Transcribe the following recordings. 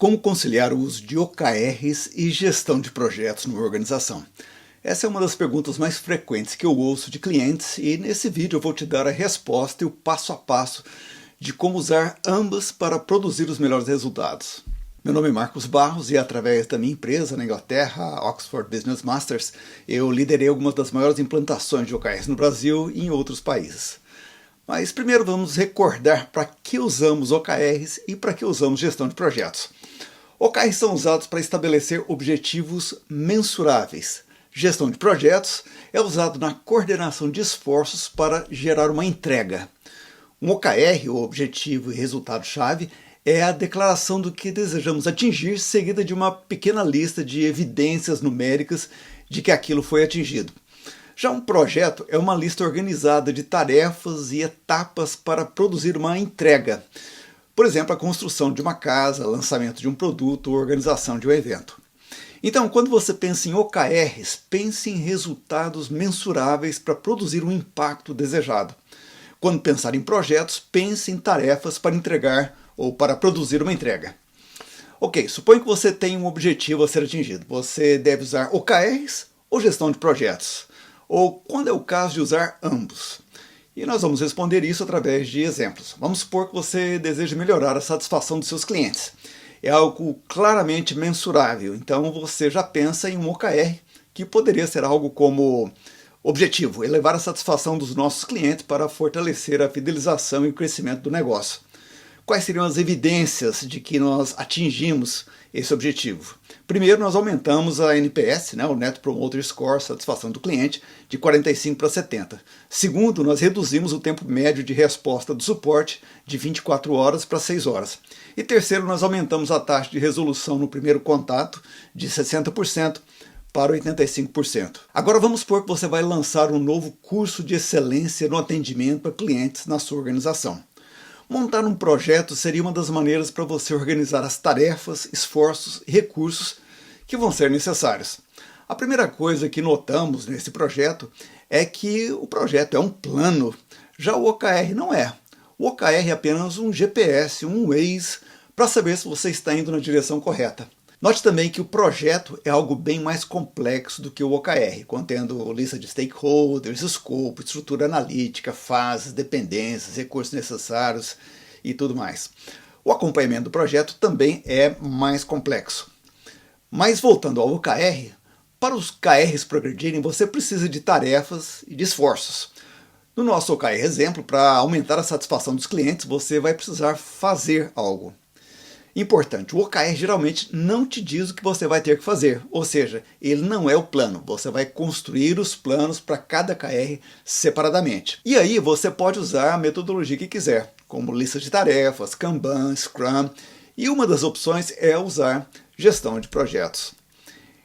Como conciliar o uso de OKRs e gestão de projetos numa organização? Essa é uma das perguntas mais frequentes que eu ouço de clientes e nesse vídeo eu vou te dar a resposta e o passo a passo de como usar ambas para produzir os melhores resultados. Meu nome é Marcos Barros e através da minha empresa na Inglaterra, a Oxford Business Masters, eu liderei algumas das maiores implantações de OKRs no Brasil e em outros países. Mas primeiro vamos recordar para que usamos OKRs e para que usamos gestão de projetos. OKRs são usados para estabelecer objetivos mensuráveis. Gestão de projetos é usado na coordenação de esforços para gerar uma entrega. Um OKR, o objetivo e resultado-chave, é a declaração do que desejamos atingir, seguida de uma pequena lista de evidências numéricas de que aquilo foi atingido. Já um projeto é uma lista organizada de tarefas e etapas para produzir uma entrega. Por exemplo, a construção de uma casa, lançamento de um produto ou organização de um evento. Então, quando você pensa em OKRs, pense em resultados mensuráveis para produzir um impacto desejado. Quando pensar em projetos, pense em tarefas para entregar ou para produzir uma entrega. Ok, suponha que você tem um objetivo a ser atingido. Você deve usar OKRs ou gestão de projetos? Ou quando é o caso de usar ambos? E nós vamos responder isso através de exemplos. Vamos supor que você deseja melhorar a satisfação dos seus clientes. É algo claramente mensurável, então você já pensa em um OKR que poderia ser algo como objetivo, elevar a satisfação dos nossos clientes para fortalecer a fidelização e o crescimento do negócio. Quais seriam as evidências de que nós atingimos esse objetivo? Primeiro, nós aumentamos a NPS, o Net Promoter Score, satisfação do cliente, de 45 para 70. Segundo, nós reduzimos o tempo médio de resposta do suporte de 24 horas para 6 horas. E terceiro, nós aumentamos a taxa de resolução no primeiro contato de 60% para 85%. Agora vamos supor que você vai lançar um novo curso de excelência no atendimento a clientes na sua organização. Montar um projeto seria uma das maneiras para você organizar as tarefas, esforços e recursos que vão ser necessários. A primeira coisa que notamos nesse projeto é que o projeto é um plano, já o OKR não é. O OKR é apenas um GPS, um Waze, para saber se você está indo na direção correta. Note também que o projeto é algo bem mais complexo do que o OKR, contendo lista de stakeholders, escopo, estrutura analítica, fases, dependências, recursos necessários e tudo mais. O acompanhamento do projeto também é mais complexo. Mas voltando ao OKR, para os KRs progredirem, você precisa de tarefas e de esforços. No nosso OKR exemplo, para aumentar a satisfação dos clientes, você vai precisar fazer algo. Importante, o OKR geralmente não te diz o que você vai ter que fazer, ou seja, ele não é o plano, você vai construir os planos para cada KR separadamente. E aí você pode usar a metodologia que quiser, como lista de tarefas, Kanban, Scrum, e uma das opções é usar gestão de projetos.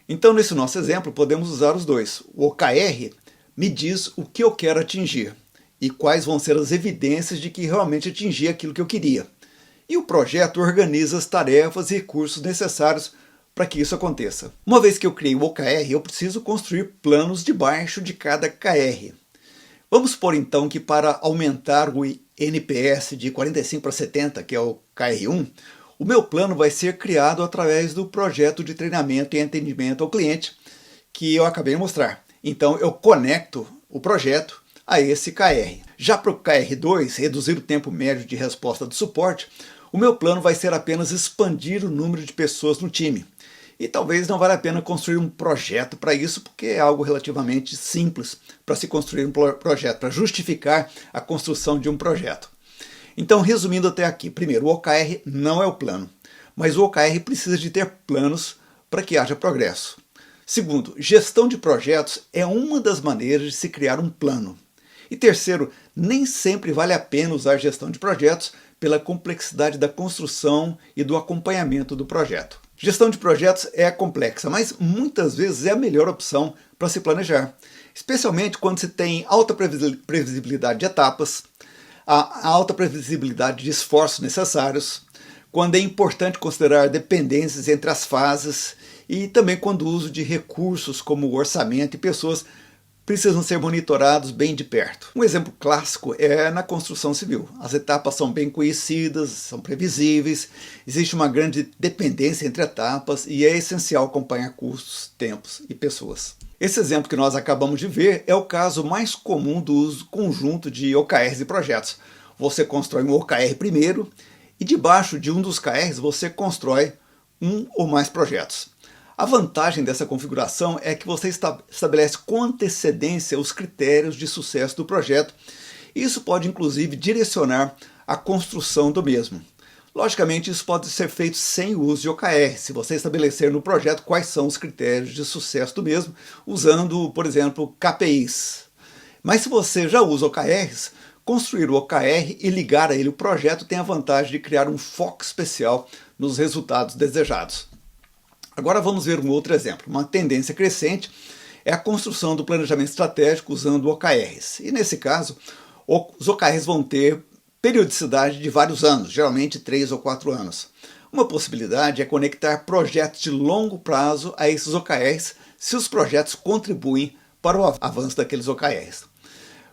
Então nesse nosso exemplo podemos usar os dois. O OKR me diz o que eu quero atingir e quais vão ser as evidências de que realmente atingi aquilo que eu queria. E o projeto organiza as tarefas e recursos necessários para que isso aconteça. Uma vez que eu criei o OKR, eu preciso construir planos debaixo de cada KR. Vamos supor então que para aumentar o NPS de 45 para 70, que é o KR1, o meu plano vai ser criado através do projeto de treinamento e atendimento ao cliente que eu acabei de mostrar. Então eu conecto o projeto a esse KR. Já para o KR2, reduzir o tempo médio de resposta do suporte, o meu plano vai ser apenas expandir o número de pessoas no time. E talvez não valha a pena construir um projeto para isso, porque é algo relativamente simples para se construir um projeto, para justificar a construção de um projeto. Então, resumindo até aqui, primeiro, o OKR não é o plano, mas o OKR precisa de ter planos para que haja progresso. Segundo, gestão de projetos é uma das maneiras de se criar um plano. E terceiro, nem sempre vale a pena usar gestão de projetos pela complexidade da construção e do acompanhamento do projeto. Gestão de projetos é complexa, mas muitas vezes é a melhor opção para se planejar, especialmente quando se tem alta previsibilidade de etapas, a alta previsibilidade de esforços necessários, quando é importante considerar dependências entre as fases e também quando o uso de recursos como orçamento e pessoas precisam ser monitorados bem de perto. Um exemplo clássico é na construção civil. As etapas são bem conhecidas, são previsíveis, existe uma grande dependência entre etapas e é essencial acompanhar custos, tempos e pessoas. Esse exemplo que nós acabamos de ver é o caso mais comum do uso conjunto de OKRs e projetos. Você constrói um OKR primeiro e debaixo de um dos KRs você constrói um ou mais projetos. A vantagem dessa configuração é que você estabelece com antecedência os critérios de sucesso do projeto. Isso pode inclusive direcionar a construção do mesmo. Logicamente, isso pode ser feito sem o uso de OKR, se você estabelecer no projeto quais são os critérios de sucesso do mesmo, usando, por exemplo, KPIs. Mas se você já usa OKRs, construir o OKR e ligar a ele o projeto tem a vantagem de criar um foco especial nos resultados desejados. Agora vamos ver um outro exemplo. Uma tendência crescente é a construção do planejamento estratégico usando OKRs. E nesse caso, os OKRs vão ter periodicidade de vários anos, geralmente 3 ou 4 anos. Uma possibilidade é conectar projetos de longo prazo a esses OKRs se os projetos contribuem para o avanço daqueles OKRs.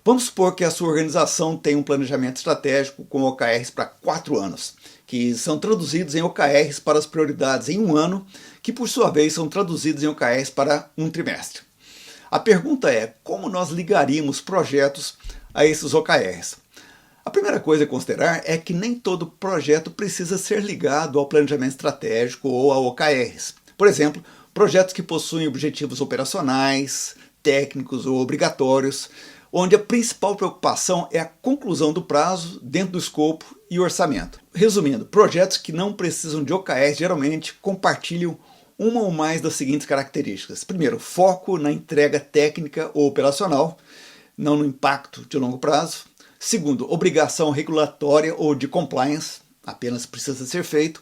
Vamos supor que a sua organização tem um planejamento estratégico com OKRs para 4 anos, que são traduzidos em OKRs para as prioridades em um ano, que por sua vez são traduzidos em OKRs para um trimestre. A pergunta é, como nós ligaríamos projetos a esses OKRs? A primeira coisa a considerar é que nem todo projeto precisa ser ligado ao planejamento estratégico ou a OKRs. Por exemplo, projetos que possuem objetivos operacionais, técnicos ou obrigatórios, onde a principal preocupação é a conclusão do prazo dentro do escopo e orçamento. Resumindo, projetos que não precisam de OKRs geralmente compartilham uma ou mais das seguintes características. Primeiro, foco na entrega técnica ou operacional, não no impacto de longo prazo. Segundo, obrigação regulatória ou de compliance, apenas precisa ser feito.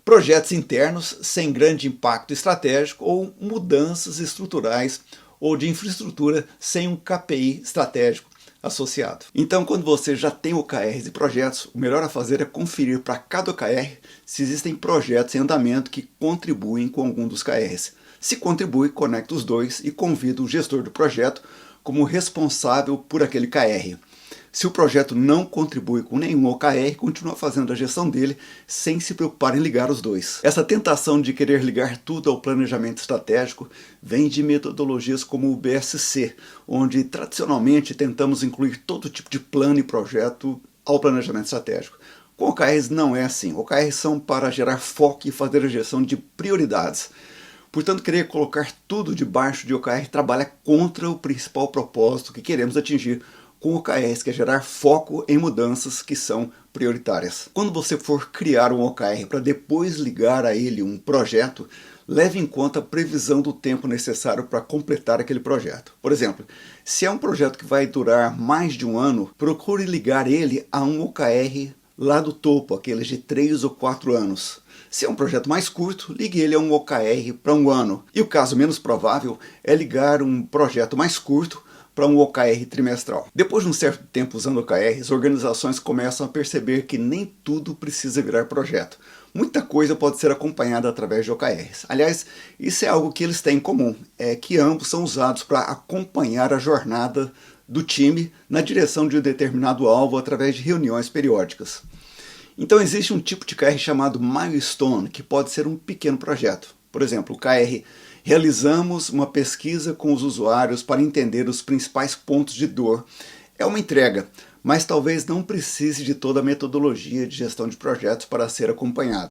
Projetos internos sem grande impacto estratégico ou mudanças estruturais ou de infraestrutura sem um KPI estratégico associado. Então, quando você já tem OKRs e projetos, o melhor a fazer é conferir para cada OKR se existem projetos em andamento que contribuem com algum dos KRs. Se contribui, conecta os dois e convida o gestor do projeto como responsável por aquele KR. Se o projeto não contribui com nenhum OKR, continua fazendo a gestão dele sem se preocupar em ligar os dois. Essa tentação de querer ligar tudo ao planejamento estratégico vem de metodologias como o BSC, onde tradicionalmente tentamos incluir todo tipo de plano e projeto ao planejamento estratégico. Com OKRs não é assim. OKRs são para gerar foco e fazer a gestão de prioridades. Portanto, querer colocar tudo debaixo de OKR trabalha contra o principal propósito que queremos atingir com OKRs, que é gerar foco em mudanças que são prioritárias. Quando você for criar um OKR para depois ligar a ele um projeto, leve em conta a previsão do tempo necessário para completar aquele projeto. Por exemplo, se é um projeto que vai durar mais de um ano, procure ligar ele a um OKR lá do topo, aqueles de 3 ou 4 anos. Se é um projeto mais curto, ligue ele a um OKR para um ano. E o caso menos provável é ligar um projeto mais curto para um OKR trimestral. Depois de um certo tempo usando OKRs, organizações começam a perceber que nem tudo precisa virar projeto. Muita coisa pode ser acompanhada através de OKRs. Aliás, isso é algo que eles têm em comum, é que ambos são usados para acompanhar a jornada do time na direção de um determinado alvo através de reuniões periódicas. Então existe um tipo de KR chamado milestone, que pode ser um pequeno projeto. Por exemplo, o KR realizamos uma pesquisa com os usuários para entender os principais pontos de dor. É uma entrega, mas talvez não precise de toda a metodologia de gestão de projetos para ser acompanhado.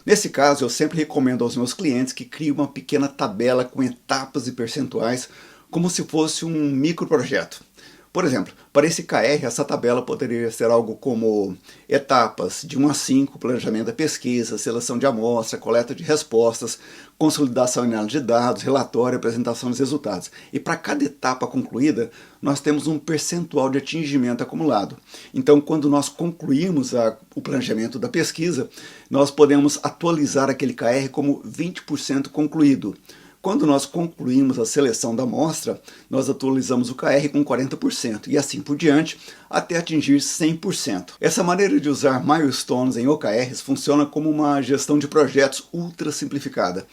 Nesse caso, eu sempre recomendo aos meus clientes que criem uma pequena tabela com etapas e percentuais, como se fosse um microprojeto. Por exemplo, para esse KR, essa tabela poderia ser algo como etapas de 1 a 5, planejamento da pesquisa, seleção de amostra, coleta de respostas, consolidação e análise de dados, relatório e apresentação dos resultados. E para cada etapa concluída, nós temos um percentual de atingimento acumulado. Então, quando nós concluímos o planejamento da pesquisa, nós podemos atualizar aquele KR como 20% concluído. Quando nós concluímos a seleção da amostra, nós atualizamos o KR com 40% e assim por diante até atingir 100%. Essa maneira de usar milestones em OKRs funciona como uma gestão de projetos ultra simplificada.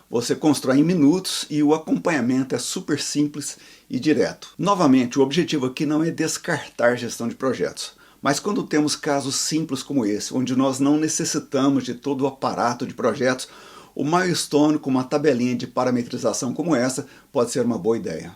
Você constrói em minutos e o acompanhamento é super simples e direto. Novamente, o objetivo aqui não é descartar gestão de projetos. Mas quando temos casos simples como esse, onde nós não necessitamos de todo o aparato de projetos, o milestone com uma tabelinha de parametrização como essa pode ser uma boa ideia.